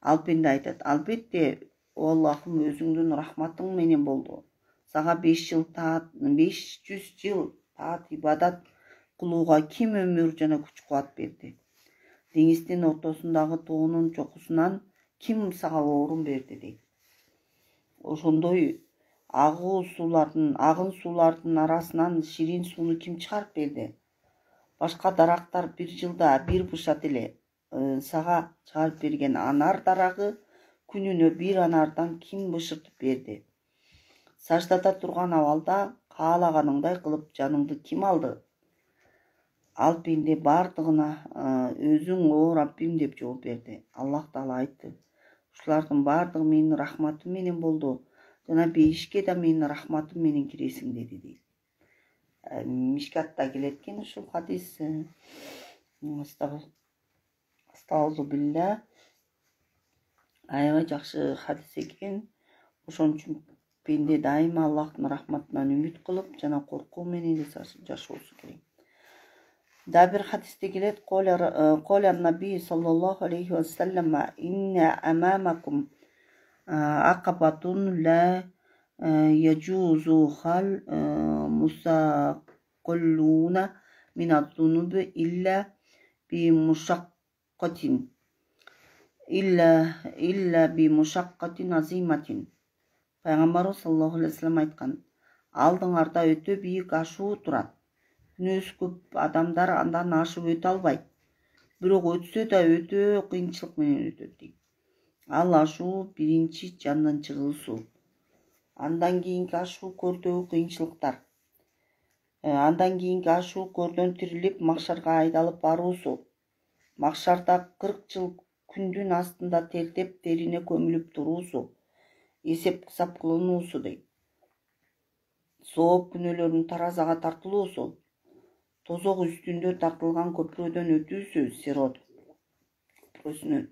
Ал пенде айтат. Албетте, о Аллахым, өзүңдүн рахматың менен болду. Сага 500 жыл таат ибадат кылууга ким өмүр жана күч кубат берди? Деңиздин ортосундагы тоонун чокусунан ким сага орун берди дейт. Ошондой агын суулардын арасынан ширин сууну ким чыгарып берди? Башка дарактар бир жылда бир бышат эле. Сага чыгарып берген анар дарагы күнүнө бир анардан ким бышыртып берди? Саждада турган абалда каалаганыңдай кылып жаныңды ким алды? Ал пенде бардыгына өзүң о Раббим деп жооп берди. Аллах Таала айтты. Ушулардын бардыгы менин рахматым менен болду. Жана бейишке да менин рахматым менен киресиң деди дейт. Мишкатта келет экен ушул хадис. Астагфирулла. Аябай жакшы хадис экен. Ошон үчүн пенде дайыма Аллахтын рахматынан үмүт кылып жана коркуу менен жашоосу керек. Да бир хадисте келет. Коля наби саллаллаху алейхи ва саллам инна амамакум акабатун ла яджузу хал мусаккулуна минат-зунуби илля би мушаккатин азиматин. Пайгамбарыбыз саллаллаху алейхи ва саллям айткан. Алдыңарда өтө бийик ашуу турат. Күнөөсү көп адамдар андан ашып өтө албайт. Бирок өтсө да өтө кыйынчылык менен өтөт дейт. Ал ашуу биринчи жандын чыгуусу. Андан кийинки ашуу көрдөгү кыйынчылыктар. Андан кийинки ашуу көрдөн тирилип макшарга айдалып баруусу. Макшарда 40 жыл күндүн астында тертеп терине көмүлүп туруусу. Эсеп кысап кылынуусу дейт. Сооп күнөөлөрүнүн таразага тартылуусу. Тозок үстүндө тартылган көпүрөдөн өтүүсү, сирот көпүрөсүнөн.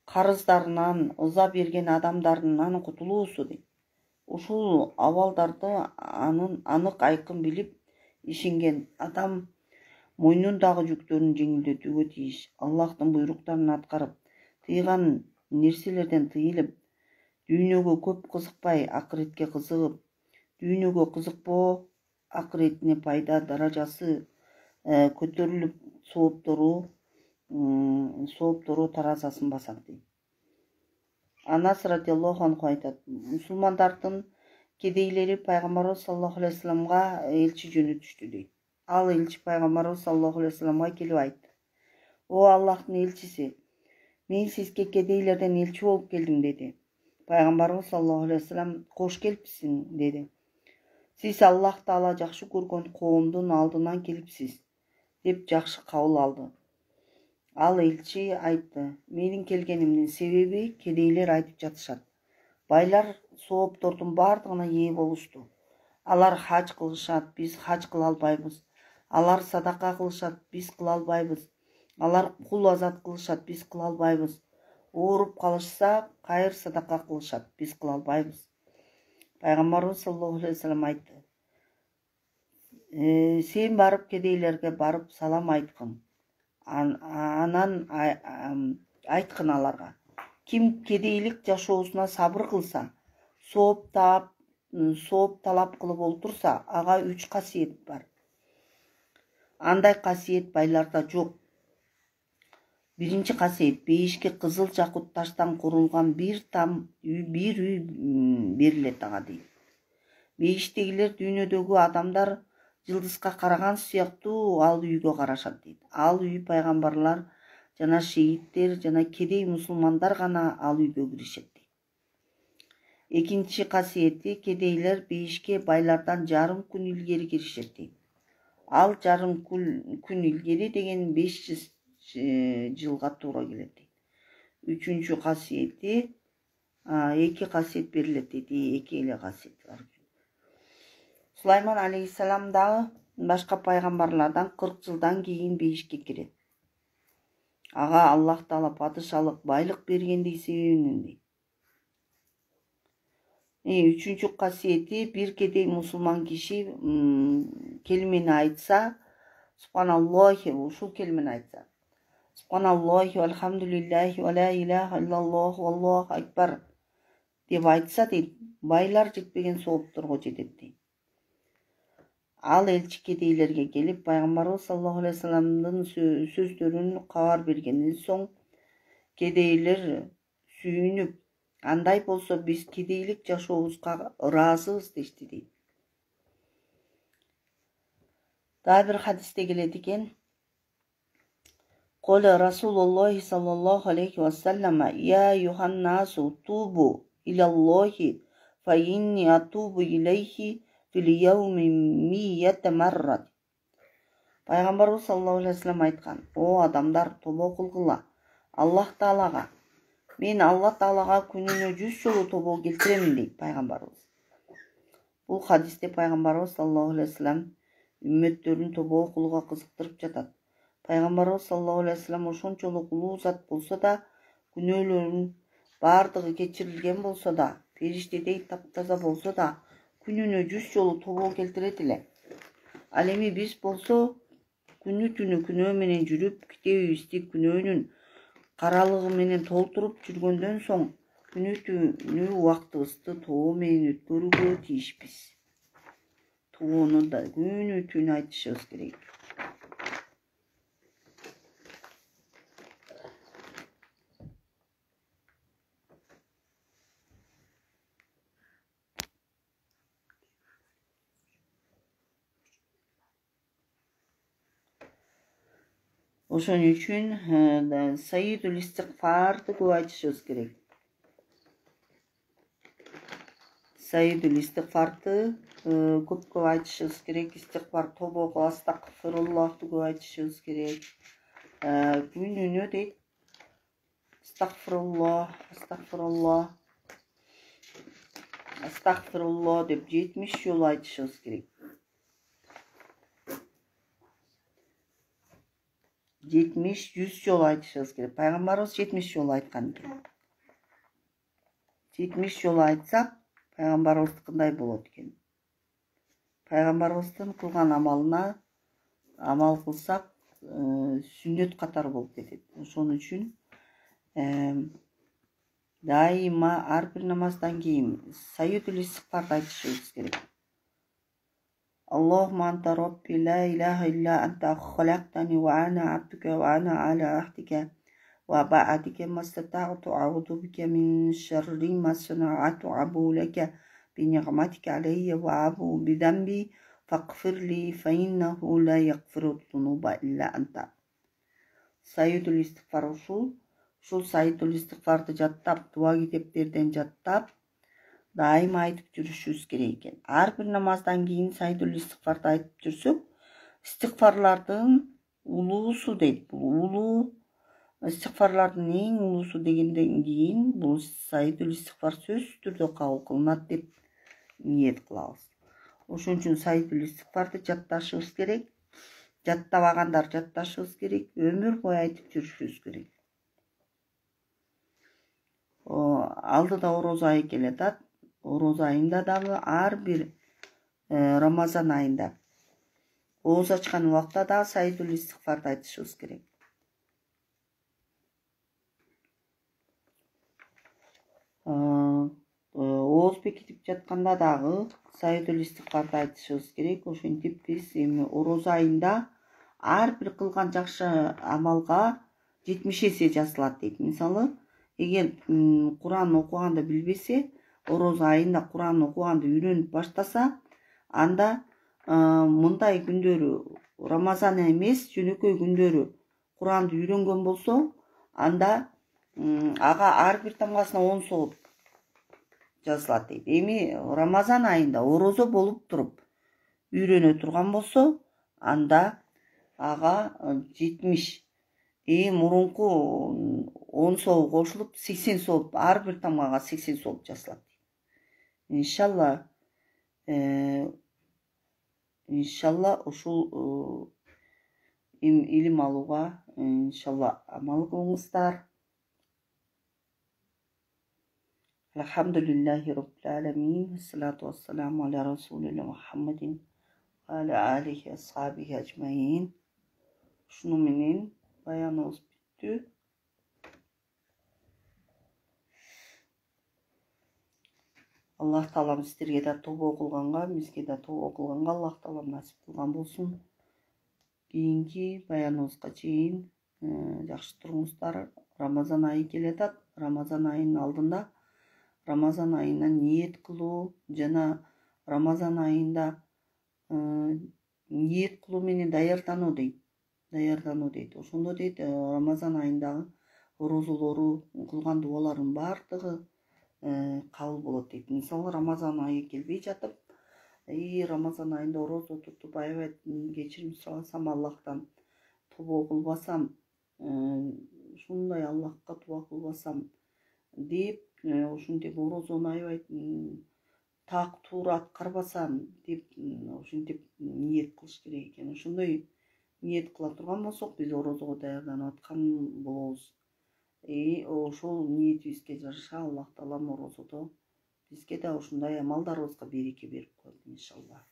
Карыздарынан, ыза берген адамдарынан кутулуусу дейт. Ушул абалдарды анык айкын билип ишенген адам мойнундагы жүктөрүн жеңилдетүүгө тийиш. Аллахтын буйруктарын аткарып, тыйган нерселерден тыйылып, дүйнөгө көп кызыкпай, акыретке кызыгып, дүйнөгө кызыкпоо акыретине пайда даражасы көтөрүлүп, сооптору таразасын басат дейт. Анас радиаллаху анху айтат. Мусулмандардын кедейлери пайгамбарыбыз саллаллаху алейхи ва салламга элчи жөнөтүштү дейт. Ал элчи пайгамбарыбыз саллаллаху алейхи ва салламга келип айтты. О Аллахтын элчиси, мен сизге кедейлерден элчи болуп келдим деди. Пайгамбарыбыз саллаллаху алейхи ва саллям кош келипсиң деди. Сиз Аллах Таала жакшы көргөн коомдун алдынан келипсиз деп жакшы кабыл алды. Ал элчи айтты. Менин келгенимдин себеби кедейлер айтып жатышат. Байлар сооптордун бардыгына ээ болушту. Алар хаж кылышат, биз хаж кыла албайбыз. Алар садака кылышат, биз кыла албайбыз. Алар кул азат кылышат, биз кыла албайбыз. Ооруп калышса, кайыр садака кылышат, биз кыла албайбыз. Пайгамбарыбыз саллаллаху алейхи ва саллям айтты. Сен барып кедейлерге барып салам айткын. Анан айткын аларга. Ким кедейлик жашоосуна сабыр кылса, сооп талап кылып олтурса, ага 3 касиет бар. Андай касиет байларда жок. Биринчи касиет, бейишке кызыл жакут таштан курулган бир үй берилет ага дейт. Бейиштегилер дүйнөдөгү адамдар жылдызга караган сыяктуу ал үйгө карашат дейт. Ал үй пайгамбарлар жана шейиттер жана кедей мусулмандар гана ал үйгө киришет дейт. Экинчи касиети, кедейлер бейишке байлардан жарым күн илгери киришет дейт. Ал жарым күн илгери деген 500 жылга туура келет дейт. Үчүнчү касиети, 2 касиет берилет дейт. 2 эле касиет бар. Сулайман алейхиссалам дагы башка пайгамбарлардан 40 жылдан кийин бейишке кирет. Ага Аллах Таала падышалык байлык бергендей себебинен дейт. Үчүнчү касиети, бир кедей мусулман киши келимени айтса, субханаллахи, ушул келимени айтса, субханаллахи, алхамдулиллахи, ва ла илаха иллаллаху, аллаху акбар деп айтса дейт, байлар жетпеген соопторго жетет дейт. Ал элчи кедейлерге келип, пайгамбарыбыз саллаллаху алейхи вассаламдын сөздөрүн кабар бергенден соң, кедейлер сүйүнүп, андай болсо биз кедейлик жашообузга ыраазыбыз дешти дейт. Дагы бир хадисте келет экен. Кола Расулуллахи саллаллаху алейхи вассалама, я юханнасу тубу илаллахи, фа инни атубу илейхи фил яуми миятта маррат. Пайгамбарыбыз саллаллаху алейхи вассалам айткан: о адамдар, тобо кылгыла Аллах Таалага. Мен Алла Таалага күнүнө 100 жолу тобо келтиремин дейт пайгамбарыбыз. Бул хадисте пайгамбарыбыз саллаллаху алейхи вассалам үммөттөрүн тобо кылууга кызыктырып жатат. Пайгамбарыбыз саллаллаху алейхи вассалам ошончолук улуу зат болсо да, күнөөлөрүнүн бардыгы кечирилген болсо да, периштедей таптаза болсо да, күнүнө 100 жолу тобо келтирет эле. Ал эми биз болсо күнү түнү күнөө менен жүрүп, китебибизди күнөөнүн каралыгы менен толтуруп жүргөндөн соң, күнү түнү убактыбызды тобо менен өткөрүүгө тийишпиз. Тобону да күнү түнү айтышыбыз керек. Ошон үчүн Саидул истигфарды көп айтышыбыз керек. Саидул истигфарды көп айтышыбыз керек. Истигфар тобо кылып астагфируллахты көп айтышыбыз керек. Күнүнө дейт астагфируллах, астагфируллах, астагфируллах деп 70 жолу айтышыбыз керек. 70-100 жолу айтышыбыз керек. Пайгамбарыбыз 70 жолу айткан экен. 70 жолу айтсак, пайгамбарыбыздыкындай болот экен. Пайгамбарыбыздын кылган амалына амал кылсак, сүннөт катары болуп кетет. Ошон үчүн дайыма ар бир намаздан кийин Саидул истигфарды айтышыбыз керек. Аллахумма анта робби ла илаха илля анта халактани ва ана абдука ва ана аля ахдика ва ба'дика мастатa'tu a'удhu bika min sharri ma sana'tu abu laka bi ni'matika alayya wa abu bi dhanbi faghfir li fa innahu la yaghfiru dhunuba illa anta. Саидул истигфар ушул Саидул истигфарды жаттап, дуа китептерден жаттап, дайыма айтып жүрүшүбүз керек экен. Ар бир намаздан кийин Саидул истигфарды айтып жүрсөк, истигфарлардын улуусу дейт. Бул улуу истигфарлардын эң улуусу дегенден кийин бул Саидул истигфар сөзсүз түрдө кабыл кылынат деп ниет кылабыз. Ошон үчүн Саидул истигфарды жатташыбыз керек. Жаттабагандар жатташыбыз керек. Өмүр бою айтып жүрүшүбүз керек. Алдыда ороз айы келатат. Ороз айында дагы ар бир Рамазан айында ооз ачкан убакта да Саидул истигфарды айтышыбыз керек. Ооз бекитип жатканда дагы Саидул истигфарды айтышыбыз керек. Ошентип биз эми ороз айында ар бир кылган жакшы амалга 70 эсе жазылат дейт. Мисалы, эгер Куран окуганды билбесе, ороз айында Куран окуганды үйрөнүп баштаса, анда мындай күндөрү, Рамазан эмес, жөнөкөй күндөрү Куранды үйрөнгөн болсо, анда ага ар бир тамгасына 10 сооп жазылат дейт. Эми Рамазан айында орозо болуп туруп үйрөнө турган болсо, анда ага 70, мурунку 10 соо кошулуп 80 соо, ар бир тамгага 80 соо жасалат. Иншалла ушул илим алууга иншалла амал кылыңыздар. Алхамдулиллахи раббил аламин. Ассалату вассаламу аля расулилля Мухаммадин ва аля алихи асхабихи ажмаин. Шуну менен баяныбыз бүттү. Аллах таалам сіздерге да тобо кылганга, бизге да тобо кылганга Аллах таалам насип кылган болсун. Кийинки баяныбызга чейин жакшы туруңуздар. Рамазан айы келатат. Рамазан айынын алдында Рамазан айына ниет кылуу жана Рамазан айында ниет кылуу менен даярдануу дейт. Ошондо дейт, Рамазан айындагы орозолору кылган дубалардын баардыгы кабыл болот дейт. Мисалы Рамазан айы келбей жатып, Рамазан айында орозо тутуп аябай кечирим сурасам, Аллахтан тобо кылбасам, ушундай Аллахка туба кылбасам деп, ушинтип орозону аябай так туура аткарбасам деп, ушинтип ниет кылыш керек экен. Ошондой ниет кыла турган болсок, биз орозого даярданып аткан болобуз. Ошол ниетибизге жараша Аллах таалам орозодо бизге да ушундай амалдарыбызга береке берип коет иншалла.